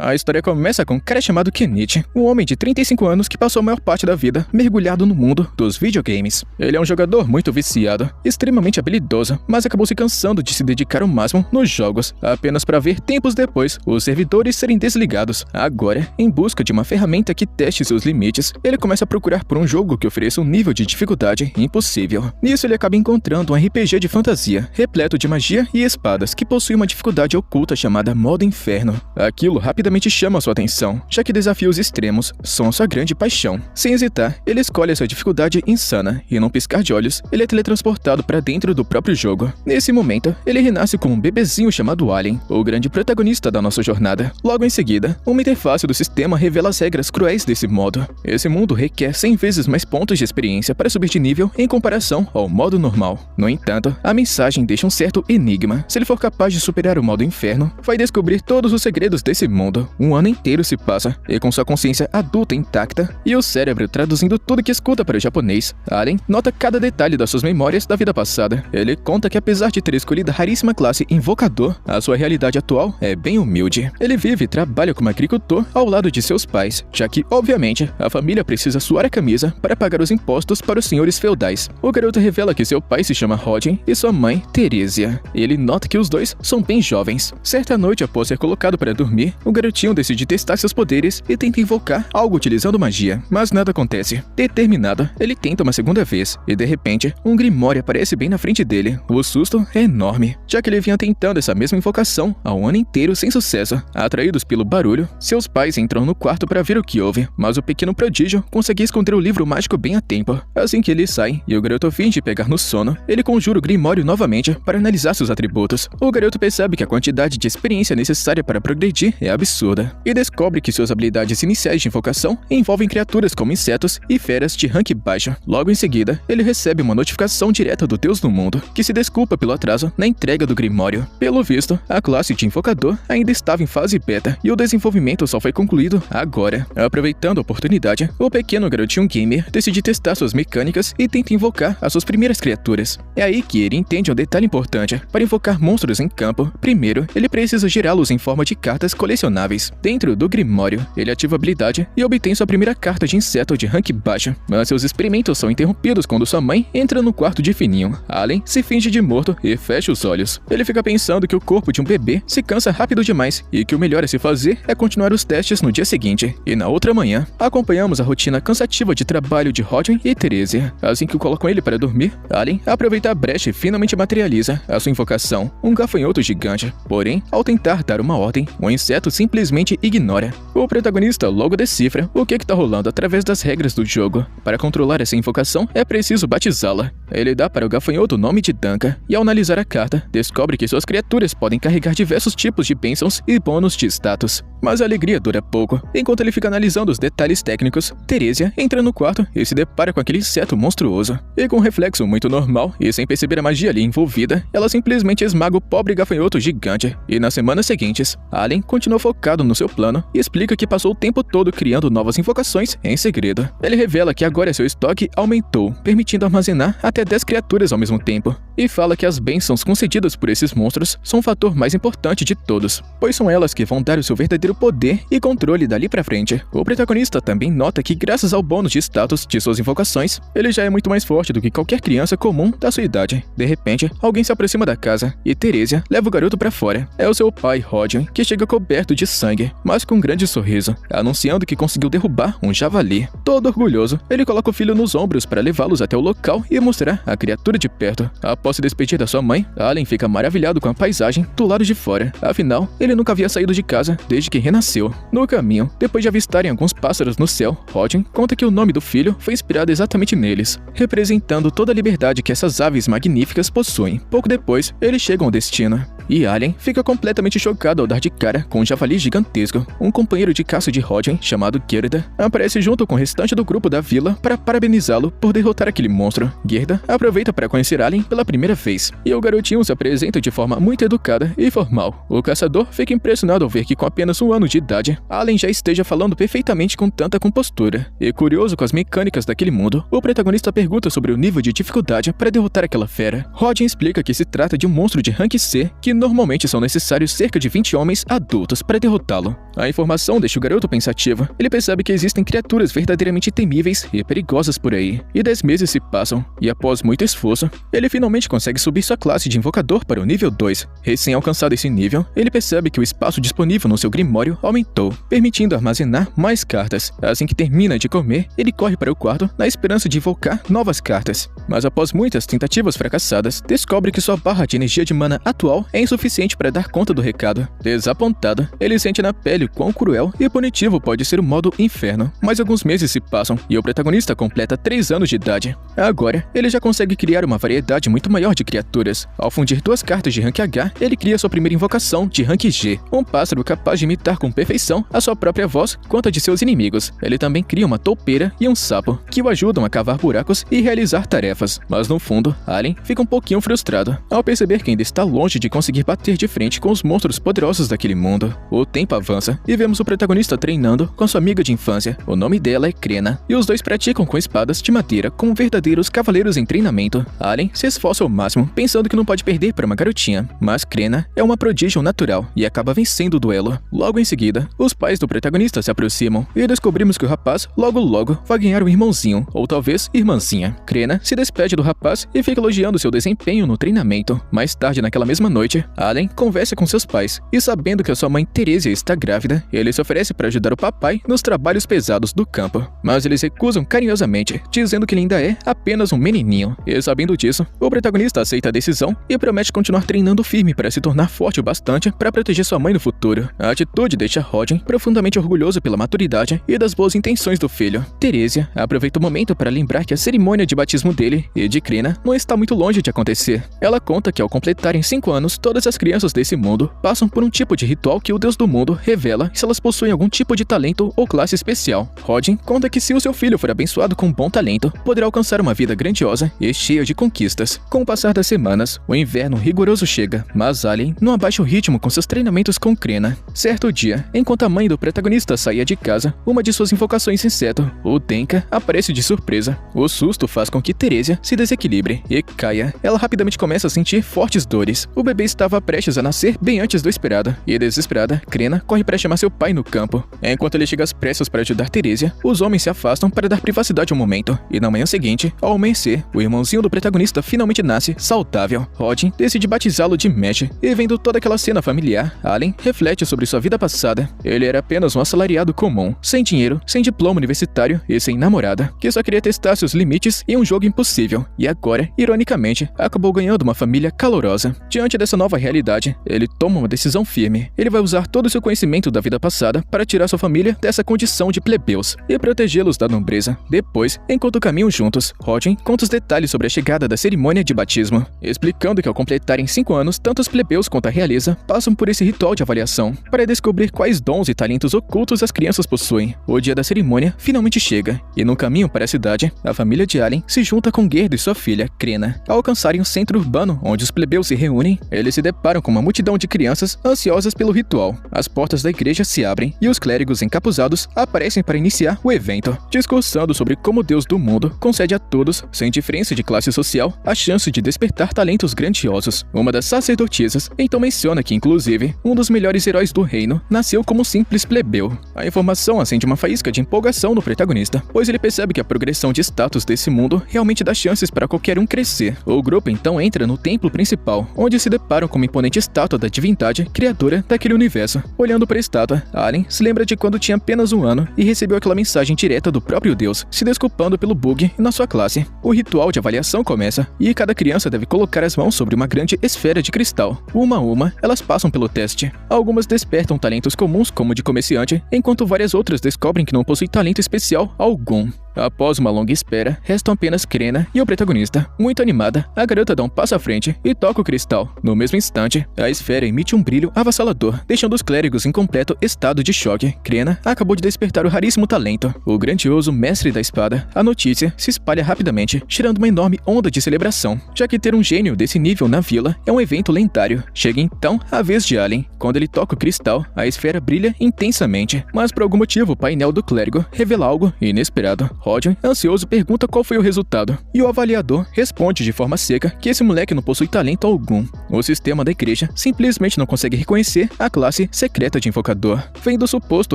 A história começa com um cara chamado Kenichi, um homem de 35 anos que passou a maior parte da vida mergulhado no mundo dos videogames. Ele é um jogador muito viciado, extremamente habilidoso, mas acabou se cansando de se dedicar ao máximo nos jogos, apenas para ver tempos depois os servidores serem desligados. Agora, em busca de uma ferramenta que teste seus limites, ele começa a procurar por um jogo que ofereça um nível de dificuldade impossível. Nisso ele acaba encontrando um RPG de fantasia, repleto de magia e espadas, que possui uma dificuldade oculta chamada Modo Inferno. Aquilo rapidamente chama sua atenção, já que desafios extremos são sua grande paixão. Sem hesitar, ele escolhe essa dificuldade insana, e num piscar de olhos, ele é teletransportado para dentro do próprio jogo. Nesse momento, ele renasce como um bebezinho chamado Alien, o grande protagonista da nossa jornada. Logo em seguida, uma interface do sistema revela as regras cruéis desse modo. Esse mundo requer 100 vezes mais pontos de experiência para subir de nível em comparação ao modo normal. No entanto, a mensagem deixa um certo enigma. Se ele for capaz de superar o modo inferno, vai descobrir todos os segredos desse mundo. Um ano inteiro se passa, e com sua consciência adulta intacta e o cérebro traduzindo tudo que escuta para o japonês, Alien nota cada detalhe das suas memórias da vida passada. Ele conta que apesar de ter escolhido a raríssima classe Invocador, a sua realidade atual é bem humilde. Ele vive e trabalha como agricultor ao lado de seus pais, já que, obviamente, a família precisa suar a camisa para pagar os impostos para os senhores feudais. O garoto revela que seu pai se chama Rodin e sua mãe, Teresia. Ele nota que os dois são bem jovens. Certa noite, após ser colocado para dormir, o garotinho decide testar seus poderes e tenta invocar algo utilizando magia, mas nada acontece. Determinado, ele tenta uma segunda vez, e de repente, um grimório aparece bem na frente dele. O susto é enorme, já que ele vinha tentando essa mesma invocação há um ano inteiro sem sucesso. Atraídos pelo barulho, seus pais entram no quarto para ver o que houve, mas o pequeno prodígio consegue esconder o livro mágico bem a tempo. Assim que ele sai e o garoto finge pegar no sono, ele conjura o grimório novamente para analisar seus atributos. O garoto percebe que a quantidade de experiência necessária para progredir é absurda, e descobre que suas habilidades iniciais de invocação envolvem criaturas como insetos e feras de rank baixo. Logo em seguida, ele recebe uma notificação direta do Deus do Mundo, que se desculpa pelo atraso na entrega do Grimório. Pelo visto, a classe de Invocador ainda estava em fase beta, e o desenvolvimento só foi concluído agora. Aproveitando a oportunidade, o pequeno garotinho gamer decide testar suas mecânicas e tenta invocar as suas primeiras criaturas. É aí que ele entende um detalhe importante. Para invocar monstros em campo, primeiro, ele precisa gerá-los em forma de cartas colecionáveis. Dentro do Grimório, ele ativa a habilidade e obtém sua primeira carta de inseto de rank baixo, mas seus experimentos são interrompidos quando sua mãe entra no quarto de fininho. Alien se finge de morto e fecha os olhos. Ele fica pensando que o corpo de um bebê se cansa rápido demais e que o melhor a se fazer é continuar os testes no dia seguinte. E na outra manhã, acompanhamos a rotina cansativa de trabalho de Rodin e Teresia. Assim que colocam ele para dormir, Alien aproveita a brecha e finalmente materializa a sua invocação, um gafanhoto gigante. Porém, ao tentar dar uma ordem, o inseto simplesmente ignora. O protagonista logo decifra o que está rolando através das regras do jogo. Para controlar essa invocação, é preciso batizá-la. Ele dá para o gafanhoto o nome de Danka, e ao analisar a carta, descobre que suas criaturas podem carregar diversos tipos de bênçãos e bônus de status. Mas a alegria dura pouco. Enquanto ele fica analisando os detalhes técnicos, Teresia entra no quarto e se depara com aquele inseto monstruoso. E com um reflexo muito normal, e sem perceber a magia ali envolvida, ela simplesmente esmaga o pobre gafanhoto gigante. E nas semanas seguintes, Alien continua focado no seu plano e explica que passou o tempo todo criando novas invocações em segredo. Ele revela que agora seu estoque aumentou, permitindo armazenar até 10 criaturas ao mesmo tempo, e fala que as bênçãos concedidas por esses monstros são o fator mais importante de todos, pois são elas que vão dar o seu verdadeiro poder e controle dali pra frente. O protagonista também nota que, graças ao bônus de status de suas invocações, ele já é muito mais forte do que qualquer criança comum da sua idade. De repente, alguém se aproxima da casa e Teresia leva o garoto pra fora. É o seu pai, Rodin, que chega coberto de sangue, mas com um grande sorriso, anunciando que conseguiu derrubar um javali. Todo orgulhoso, ele coloca o filho nos ombros para levá-los até o local e mostrar a criatura de perto. Após se despedir da sua mãe, Alien fica maravilhado com a paisagem do lado de fora. Afinal, ele nunca havia saído de casa desde que renasceu. No caminho, depois de avistarem alguns pássaros no céu, Rodin conta que o nome do filho foi inspirado exatamente neles, representando toda a liberdade que essas aves magníficas possuem. Pouco depois, eles chegam ao destino, e Alien fica completamente chocado ao dar de cara com um javali gigantesco. Um companheiro de caça de Rodin, chamado Gerda, aparece junto com o restante do grupo da vila para parabenizá-lo por derrotar aquele monstro. Gerda aproveita para conhecer Alien pela primeira vez, e o garotinho se apresenta de forma muito educada e formal. O caçador fica impressionado ao ver que com apenas um ano de idade, Alien já esteja falando perfeitamente com tanta compostura. E curioso com as mecânicas daquele mundo, o protagonista pergunta sobre o nível de dificuldade para derrotar aquela fera. Rodin explica que se trata de um monstro de rank C que que normalmente são necessários cerca de 20 homens adultos para derrotá-lo. A informação deixa o garoto pensativo. Ele percebe que existem criaturas verdadeiramente temíveis e perigosas por aí. E 10 meses se passam, e após muito esforço, ele finalmente consegue subir sua classe de invocador para o nível 2. Recém alcançado esse nível, ele percebe que o espaço disponível no seu grimório aumentou, permitindo armazenar mais cartas. Assim que termina de comer, ele corre para o quarto na esperança de invocar novas cartas. Mas após muitas tentativas fracassadas, descobre que sua barra de energia de mana atual é insuficiente para dar conta do recado. Desapontado, ele sente na pele quão cruel e punitivo pode ser o modo inferno. Mas alguns meses se passam e o protagonista completa 3 anos de idade. Agora, ele já consegue criar uma variedade muito maior de criaturas. Ao fundir 2 cartas de rank H, ele cria sua primeira invocação de rank G, um pássaro capaz de imitar com perfeição a sua própria voz quanto a de seus inimigos. Ele também cria uma toupeira e um sapo, que o ajudam a cavar buracos e realizar tarefas. Mas no fundo, Alien fica um pouquinho frustrado ao perceber que ainda está longe de conseguir bater de frente com os monstros poderosos daquele mundo. O tempo avança e vemos o protagonista treinando com sua amiga de infância. O nome dela é Krena, e os dois praticam com espadas de madeira como verdadeiros cavaleiros em treinamento. Alien se esforça ao máximo, pensando que não pode perder para uma garotinha, mas Krena é uma prodígio natural e acaba vencendo o duelo. Logo em seguida, os pais do protagonista se aproximam e descobrimos que o rapaz logo vai ganhar um irmãozinho, ou talvez irmãzinha. Krena se despede do rapaz e fica elogiando seu desempenho no treinamento. Mais tarde naquela mesma noite, Alien conversa com seus pais e, sabendo que a sua mãe Teresia está grávida, ele se oferece para ajudar o papai nos trabalhos pesados do campo. Mas eles recusam carinhosamente, dizendo que ele ainda é apenas um menininho. E sabendo disso, o protagonista aceita a decisão e promete continuar treinando firme para se tornar forte o bastante para proteger sua mãe no futuro. A atitude deixa Rodin profundamente orgulhoso pela maturidade e das boas intenções do filho. Teresia aproveita o momento para lembrar que a cerimônia de batismo dele e de Krena não está muito longe de acontecer. Ela conta que ao completarem 5 anos, todas as crianças desse mundo passam por um tipo de ritual que o Deus do mundo revela se elas possuem algum tipo de talento ou classe especial. Rodin conta que se o seu filho for abençoado com um bom talento, poderá alcançar uma vida grandiosa e cheia de conquistas. Com o passar das semanas, o inverno rigoroso chega, mas Alien não abaixa o ritmo com seus treinamentos com Krena. Certo dia, enquanto a mãe do protagonista saía de casa, uma de suas invocações em seto, o Denka, aparece de surpresa. O susto faz com que Teresia se desequilibre e caia. Ela rapidamente começa a sentir fortes dores. O bebê estava prestes a nascer bem antes do esperado, e desesperada, Krena corre para chamar seu pai no campo. Enquanto ele chega às pressas para ajudar Teresia, os homens se afastam para dar privacidade ao momento, e na manhã seguinte, ao amanhecer, o irmãozinho do protagonista finalmente nasce saudável. Rodin decide batizá-lo de Mesh, e vendo toda aquela cena familiar, Alien reflete sobre sua vida passada. Ele era apenas um assalariado comum, sem dinheiro, sem diploma universitário e sem namorada, que só queria testar seus limites em um jogo impossível, e agora, ironicamente, acabou ganhando uma família calorosa. Diante dessa nova realidade, ele toma uma decisão firme. Ele vai usar todo o seu conhecimento da vida passada para tirar sua família dessa condição de plebeus e protegê-los da nobreza. Depois, enquanto caminham juntos, Rodin conta os detalhes sobre a chegada da cerimônia de batismo, explicando que ao completarem 5 anos, tanto os plebeus quanto a realeza passam por esse ritual de avaliação para descobrir quais dons e talentos ocultos as crianças possuem. O dia da cerimônia finalmente chega, e no caminho para a cidade, a família de Alien se junta com Gerdo e sua filha, Krena. Ao alcançarem o centro urbano onde os plebeus se reúnem, eles se deparam com uma multidão de crianças ansiosas pelo ritual. As portas da igreja se abrem e os clérigos encapuzados aparecem para iniciar o evento, discursando sobre como o Deus do mundo concede a todos, sem diferença de classe social, a chance de despertar talentos grandiosos. Uma das sacerdotisas então menciona que, inclusive, um dos melhores heróis do reino nasceu como um simples plebeu. A informação acende uma faísca de empolgação no protagonista, pois ele percebe que a progressão de status desse mundo realmente dá chances para qualquer um crescer. O grupo então entra no templo principal, onde se deparam com uma imponente estátua da divindade criadora daquele universo. Olhando para a estátua, Alien se lembra de quando tinha apenas 1 ano e recebeu aquela mensagem direta do próprio Deus, se desculpando pelo bug na sua classe. O ritual de avaliação começa, e cada criança deve colocar as mãos sobre uma grande esfera de cristal. Uma a uma, elas passam pelo teste. Algumas despertam talentos comuns como de comerciante, enquanto várias outras descobrem que não possuem talento especial algum. Após uma longa espera, restam apenas Krena e o protagonista. Muito animada, a garota dá um passo à frente e toca o cristal. No mesmo instante, a esfera emite um brilho avassalador, deixando os clérigos em completo estado de choque. Krena acabou de despertar o raríssimo talento, o grandioso mestre da espada. A notícia se espalha rapidamente, gerando uma enorme onda de celebração, já que ter um gênio desse nível na vila é um evento lendário. Chega então a vez de Alien. Quando ele toca o cristal, a esfera brilha intensamente, mas por algum motivo o painel do clérigo revela algo inesperado. Rodin, ansioso, pergunta qual foi o resultado, e o avaliador responde de forma seca que esse moleque não possui talento algum. O sistema da igreja simplesmente não consegue reconhecer a classe secreta de invocador. Vendo o suposto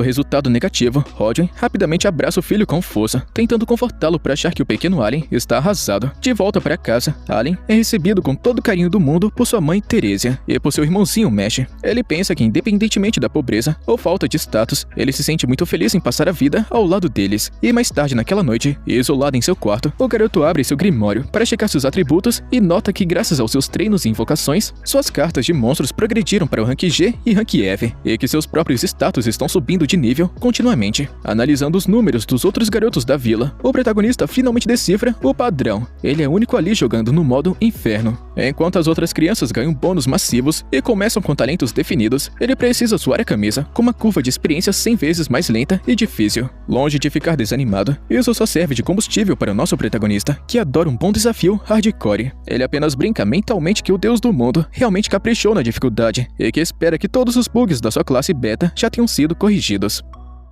resultado negativo, Rodin rapidamente abraça o filho com força, tentando confortá-lo para achar que o pequeno Allen está arrasado. De volta para casa, Allen é recebido com todo o carinho do mundo por sua mãe Teresia e por seu irmãozinho Mesh. Ele pensa que, independentemente da pobreza ou falta de status, ele se sente muito feliz em passar a vida ao lado deles. E mais tarde naquela noite, isolado em seu quarto, o garoto abre seu grimório para checar seus atributos e nota que, graças aos seus treinos e invocações, suas cartas de monstros progrediram para o rank G e rank EV, e que seus próprios status estão subindo de nível continuamente. Analisando os números dos outros garotos da vila, o protagonista finalmente decifra o padrão. Ele é o único ali jogando no modo inferno. Enquanto as outras crianças ganham bônus massivos e começam com talentos definidos, ele precisa suar a camisa com uma curva de experiência 100 vezes mais lenta e difícil. Longe de ficar desanimado, isso só serve de combustível para o nosso protagonista, que adora um bom desafio hardcore. Ele apenas brinca mentalmente que o deus do mundo realmente caprichou na dificuldade e que espera que todos os bugs da sua classe beta já tenham sido corrigidos.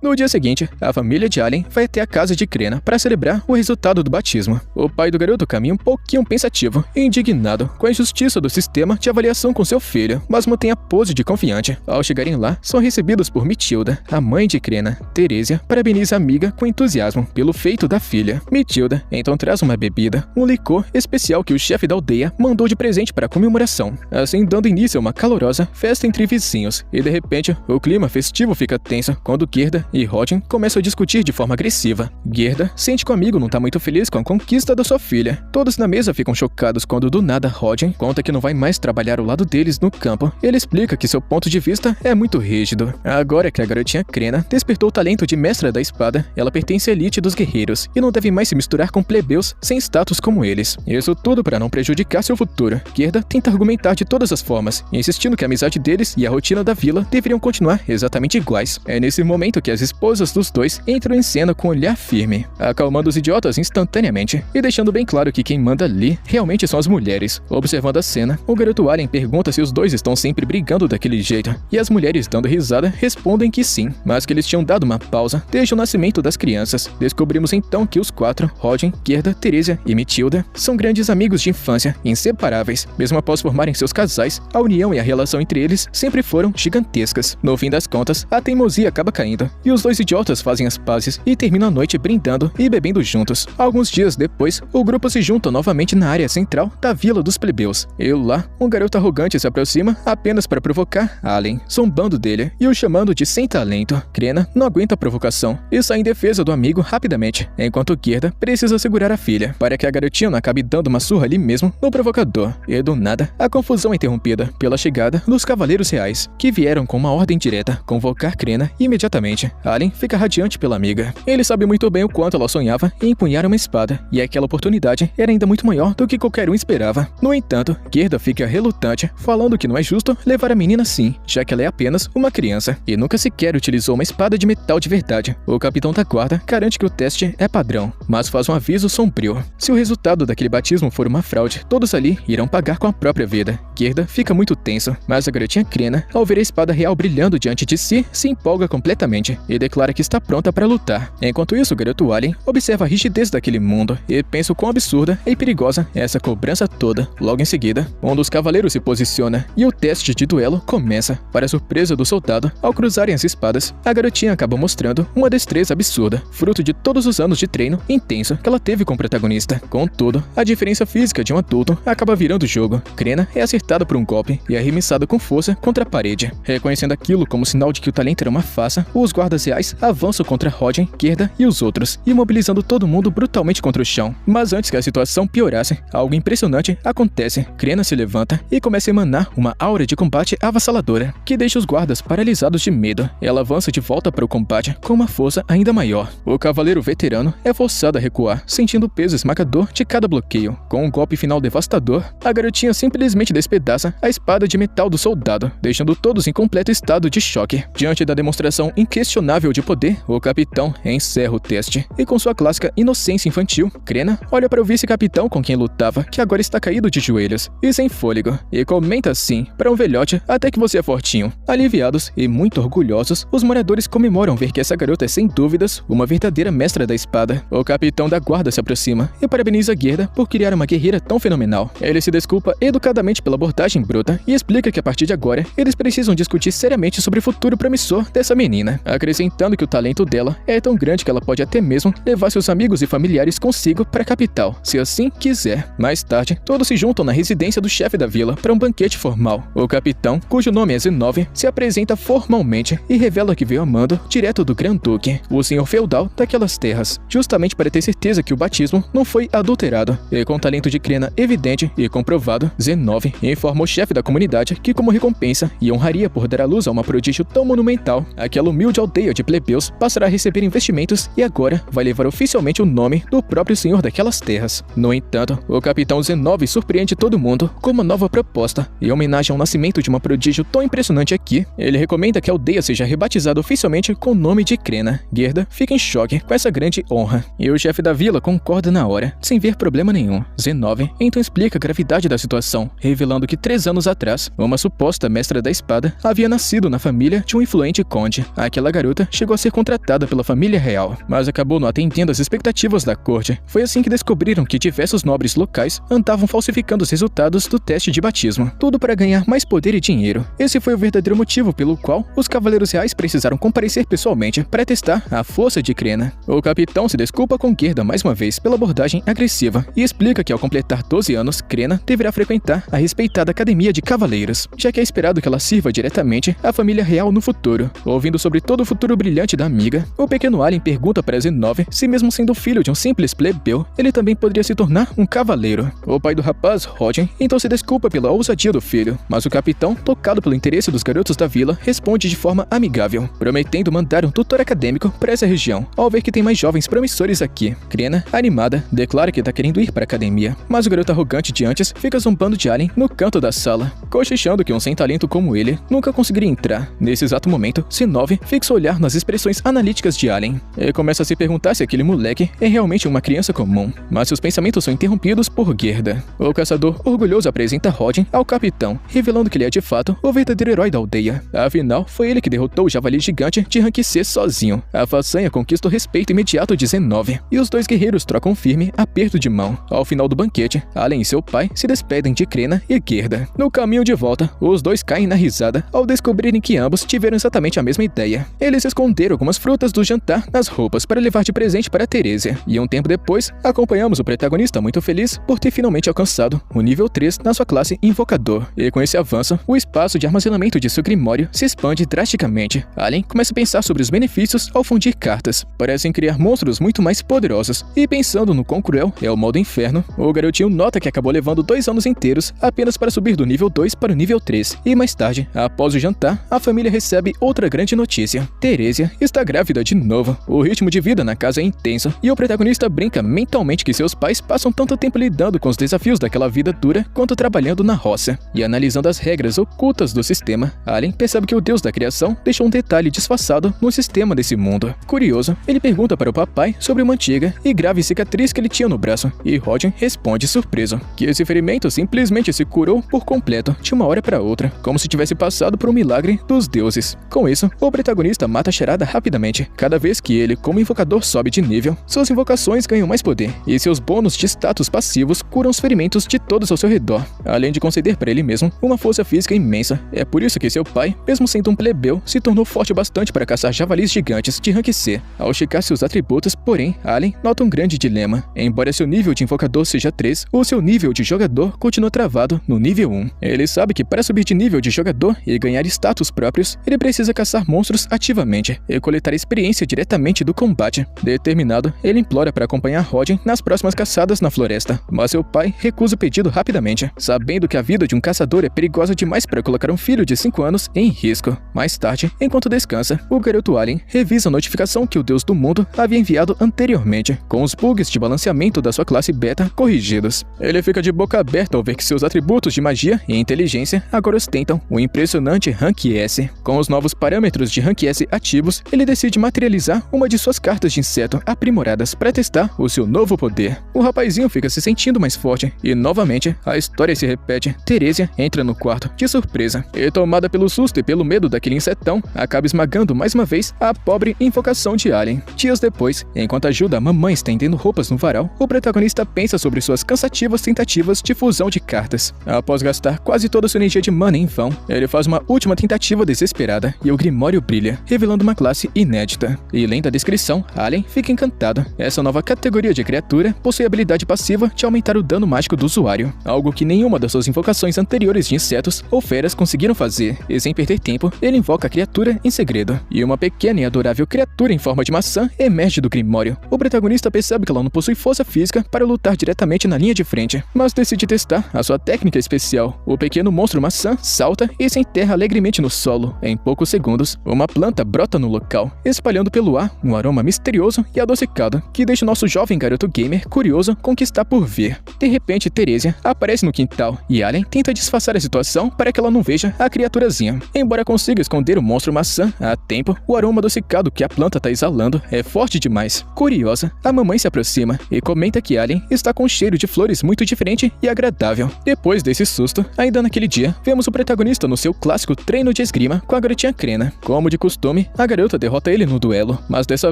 No dia seguinte, a família de Allen vai até a casa de Krena para celebrar o resultado do batismo. O pai do garoto caminha um pouquinho pensativo e indignado com a injustiça do sistema de avaliação com seu filho, mas mantém a pose de confiante. Ao chegarem lá, são recebidos por Mitilda, a mãe de Krena. Teresia parabeniza a amiga com entusiasmo pelo feito da filha. Mitilda então traz uma bebida, um licor especial que o chefe da aldeia mandou de presente para a comemoração, assim dando início a uma calorosa festa entre vizinhos. E de repente, o clima festivo fica tenso quando Gerda e Rodin começam a discutir de forma agressiva. Gerda sente que o amigo não tá muito feliz com a conquista da sua filha. Todos na mesa ficam chocados quando do nada Rodin conta que não vai mais trabalhar ao lado deles no campo. Ele explica que seu ponto de vista é muito rígido. Agora que a garotinha Krena despertou o talento de mestra da espada, ela pertence à elite dos guerreiros e não deve mais se misturar com plebeus sem status como eles. Isso tudo para não prejudicar seu futuro. Gerda tenta argumentar de todas as formas, insistindo que a amizade deles e a rotina da vila deveriam continuar exatamente iguais. É nesse momento que as esposas dos dois entram em cena com um olhar firme, acalmando os idiotas instantaneamente e deixando bem claro que quem manda ali realmente são as mulheres. Observando a cena, o garoto Allen pergunta se os dois estão sempre brigando daquele jeito, e as mulheres, dando risada, respondem que sim, mas que eles tinham dado uma pausa desde o nascimento das crianças. Descobrimos então que os quatro, Rodin, Gerda, Teresia e Mitilda, são grandes amigos de infância, inseparáveis. Mesmo após formarem seus casais, a união e a relação entre eles sempre foram gigantescas. No fim das contas, a teimosia acaba caindo, e os dois idiotas fazem as pazes e terminam a noite brindando e bebendo juntos. Alguns dias depois, o grupo se junta novamente na área central da Vila dos Plebeus. E lá, um garoto arrogante se aproxima apenas para provocar Allen, zombando dele e o chamando de sem talento. Krena não aguenta a provocação e sai em defesa do amigo rapidamente, enquanto Gerda precisa segurar a filha, para que a garotinha não acabe dando uma surra ali mesmo no provocador. E do nada, a confusão é interrompida pela chegada dos Cavaleiros Reais, que vieram com uma ordem direta convocar Krena imediatamente. Allen fica radiante pela amiga. Ele sabe muito bem o quanto ela sonhava em empunhar uma espada, e aquela oportunidade era ainda muito maior do que qualquer um esperava. No entanto, Gerda fica relutante, falando que não é justo levar a menina assim, já que ela é apenas uma criança, e nunca sequer utilizou uma espada de metal de verdade. O capitão da guarda garante que o teste é padrão, mas faz um aviso sombrio. Se o resultado daquele batismo for uma fraude, todos ali irão pagar com a própria vida. Gerda fica muito tenso, mas a garotinha Krena, ao ver a espada real brilhando diante de si, se empolga completamente e declara que está pronta para lutar. Enquanto isso, o garoto Allen observa a rigidez daquele mundo e pensa o quão absurda e perigosa é essa cobrança toda. Logo em seguida, um dos cavaleiros se posiciona e o teste de duelo começa. Para a surpresa do soldado, ao cruzarem as espadas, a garotinha acaba mostrando uma destreza absurda, fruto de todos os anos de treino intenso que ela teve com o protagonista. Contudo, a diferença física de um adulto acaba virando o jogo. Krena é acertada por um golpe e arremessada com força contra a parede. Reconhecendo aquilo como sinal de que o talento era uma farsa, os guardas reais avançam contra Rodin, Gerda e os outros, imobilizando todo mundo brutalmente contra o chão. Mas antes que a situação piorasse, algo impressionante acontece. Krena se levanta e começa a emanar uma aura de combate avassaladora, que deixa os guardas paralisados de medo. Ela avança de volta para o combate com uma força ainda maior. O cavaleiro veterano é forçado a recuar, sentindo o peso esmagador de cada bloqueio. Com um golpe final devastador, a garotinha simplesmente despedaça a espada de metal do soldado, deixando todos em completo estado de choque. Diante da demonstração inquestionável inquestionável de poder, o capitão encerra o teste. E com sua clássica inocência infantil, Krena olha para o vice-capitão com quem lutava, que agora está caído de joelhos e sem fôlego, e comenta assim, para um velhote, até que você é fortinho. Aliviados e muito orgulhosos, os moradores comemoram ver que essa garota é sem dúvidas uma verdadeira mestra da espada. O capitão da guarda se aproxima e parabeniza Gerda por criar uma guerreira tão fenomenal. Ele se desculpa educadamente pela abordagem bruta e explica que a partir de agora, eles precisam discutir seriamente sobre o futuro promissor dessa menina, acrescentando que o talento dela é tão grande que ela pode até mesmo levar seus amigos e familiares consigo para a capital, se assim quiser. Mais tarde, todos se juntam na residência do chefe da vila para um banquete formal. O capitão, cujo nome é Zenove, se apresenta formalmente e revela que veio a mando direto do Grand-Duque, o senhor feudal daquelas terras, justamente para ter certeza que o batismo não foi adulterado. E com o talento de Krena evidente e comprovado, Zenove informa o chefe da comunidade que, como recompensa e honraria por dar à luz a uma prodígio tão monumental, aquela humilde aldeia de plebeus passará a receber investimentos e agora vai levar oficialmente o nome do próprio senhor daquelas terras. No entanto, o capitão Zenove surpreende todo mundo com uma nova proposta. Em homenagem ao nascimento de uma prodígio tão impressionante aqui, ele recomenda que a aldeia seja rebatizada oficialmente com o nome de Krena. Gerda fica em choque com essa grande honra, e o chefe da vila concorda na hora, sem ver problema nenhum. Zenove então explica a gravidade da situação, revelando que 3 anos atrás, uma suposta mestra da espada havia nascido na família de um influente conde. Aquela garota chegou a ser contratada pela família real, mas acabou não atendendo às expectativas da corte. Foi assim que descobriram que diversos nobres locais andavam falsificando os resultados do teste de batismo, tudo para ganhar mais poder e dinheiro. Esse foi o verdadeiro motivo pelo qual os cavaleiros reais precisaram comparecer pessoalmente para testar a força de Krena. O capitão se desculpa com Gerda mais uma vez pela abordagem agressiva e explica que ao completar 12 anos, Krena deverá frequentar a respeitada Academia de Cavaleiros, já que é esperado que ela sirva diretamente à família real no futuro. Ouvindo sobre todo o futuro brilhante da amiga, o pequeno Alien pergunta para Zenove se, mesmo sendo filho de um simples plebeu, ele também poderia se tornar um cavaleiro. O pai do rapaz, Rodin, então se desculpa pela ousadia do filho, mas o capitão, tocado pelo interesse dos garotos da vila, responde de forma amigável, prometendo mandar um tutor acadêmico para essa região, ao ver que tem mais jovens promissores aqui. Krena, animada, declara que tá querendo ir para a academia, mas o garoto arrogante de antes fica zombando de Alien no canto da sala, cochichando que um sem talento como ele nunca conseguiria entrar. Nesse exato momento, Zenove fixa o olhar nas expressões analíticas de Alien e começa a se perguntar se aquele moleque é realmente uma criança comum, mas seus pensamentos são interrompidos por Gerda. O caçador orgulhoso apresenta Rodin ao capitão, revelando que ele é de fato o verdadeiro herói da aldeia. Afinal, foi ele que derrotou o javali gigante de rank C sozinho. A façanha conquista o respeito imediato de Zenove, e os dois guerreiros trocam um firme aperto de mão. Ao final do banquete, Alien e seu pai se despedem de Krena e Gerda. No caminho de volta, os dois caem na risada ao descobrirem que ambos tiveram exatamente a mesma ideia. Eles esconderam algumas frutas do jantar nas roupas para levar de presente para Teresia, e um tempo depois, acompanhamos o protagonista muito feliz por ter finalmente alcançado o nível 3 na sua classe Invocador, e com esse avanço, o espaço de armazenamento de seu grimório se expande drasticamente. Alien começa a pensar sobre os benefícios ao fundir cartas. Parecem criar monstros muito mais poderosos, e pensando no quão cruel é o modo inferno, o garotinho nota que acabou levando 2 anos inteiros apenas para subir do nível 2 para o nível 3, e mais tarde, após o jantar, a família recebe outra grande notícia. Teresia está grávida de novo. O ritmo de vida na casa é intenso, e o protagonista brinca mentalmente que seus pais passam tanto tempo lidando com os desafios daquela vida dura quanto trabalhando na roça. E analisando as regras ocultas do sistema, Alien percebe que o deus da criação deixou um detalhe disfarçado no sistema desse mundo. Curioso, ele pergunta para o papai sobre uma antiga e grave cicatriz que ele tinha no braço, e Rodin responde surpreso que esse ferimento simplesmente se curou por completo de uma hora para outra, como se tivesse passado por um milagre dos deuses. Com isso, o protagonista mata a charada rapidamente. Cada vez que ele, como invocador, sobe de nível, suas invocações ganham mais poder, e seus bônus de status passivos curam os ferimentos de todos ao seu redor, além de conceder para ele mesmo uma força física imensa. É por isso que seu pai, mesmo sendo um plebeu, se tornou forte bastante para caçar javalis gigantes de rank C. Ao checar seus atributos, porém, Alien nota um grande dilema. Embora seu nível de invocador seja 3, o seu nível de jogador continua travado no nível 1. Ele sabe que para subir de nível de jogador e ganhar status próprios, ele precisa caçar monstros ativamente e coletar experiência diretamente do combate. Determinado, ele implora para acompanhar Rodin nas próximas caçadas na floresta, mas seu pai recusa o pedido rapidamente, sabendo que a vida de um caçador é perigosa demais para colocar um filho de 5 anos em risco. Mais tarde, enquanto descansa, o garoto Alien revisa a notificação que o deus do mundo havia enviado anteriormente, com os bugs de balanceamento da sua classe beta corrigidos. Ele fica de boca aberta ao ver que seus atributos de magia e inteligência agora ostentam o impressionante Rank S. Com os novos parâmetros de Rank S ativos, ele decide materializar uma de suas cartas de inseto aprimoradas para testar o seu novo poder. O rapazinho fica se sentindo mais forte e, novamente, a história se repete. Teresia entra no quarto de surpresa e, tomada pelo susto e pelo medo daquele insetão, acaba esmagando mais uma vez a pobre invocação de Alien. Dias depois, enquanto ajuda a mamãe estendendo roupas no varal, o protagonista pensa sobre suas cansativas tentativas de fusão de cartas. Após gastar quase toda sua energia de mana em vão, ele faz uma última tentativa desesperada e o Grimório brilha, revelando uma classe inédita. E lendo a descrição, Alien fica encantado. Essa nova categoria de criatura possui a habilidade passiva de aumentar o dano mágico do usuário, algo que nenhuma das suas invocações anteriores de insetos ou feras conseguiram fazer, e sem perder tempo, ele invoca a criatura em segredo. E uma pequena e adorável criatura em forma de maçã emerge do Grimório. O protagonista percebe que ela não possui força física para lutar diretamente na linha de frente, mas decide testar a sua técnica especial. O pequeno monstro maçã salta e se enterra alegremente no solo. Em poucos segundos, uma planta brota no local, espalhando pelo ar um aroma misterioso e adocicado que deixa o nosso jovem garoto gamer curioso com o que está por vir. De repente, Teresia aparece no quintal e Alien tenta disfarçar a situação para que ela não veja a criaturazinha. Embora consiga esconder o monstro maçã a tempo, o aroma adocicado que a planta está exalando é forte demais. Curiosa, a mamãe se aproxima e comenta que Alien está com um cheiro de flores muito diferente e agradável. Depois desse susto, ainda naquele dia, vemos o protagonista no seu clássico treino de esgrima com a garotinha Crena. Como de costume, a garota derrota ele no duelo, mas dessa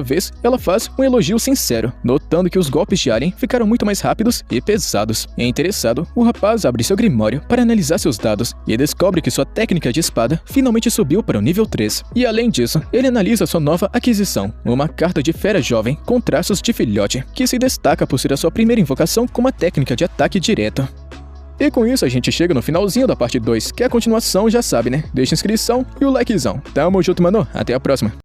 vez ela faz um elogio sincero, notando que os golpes de Alien ficaram muito mais rápidos e pesados. Interessado, o rapaz abre seu grimório para analisar seus dados e descobre que sua técnica de espada finalmente subiu para o nível 3. E além disso, ele analisa sua nova aquisição, uma carta de fera jovem com traços de filhote, que se destaca por ser a sua primeira invocação com uma técnica de ataque direto. E com isso a gente chega no finalzinho da parte 2, que é a continuação, já sabe, né? Deixa a inscrição e o likezão. Tamo junto, mano. Até a próxima.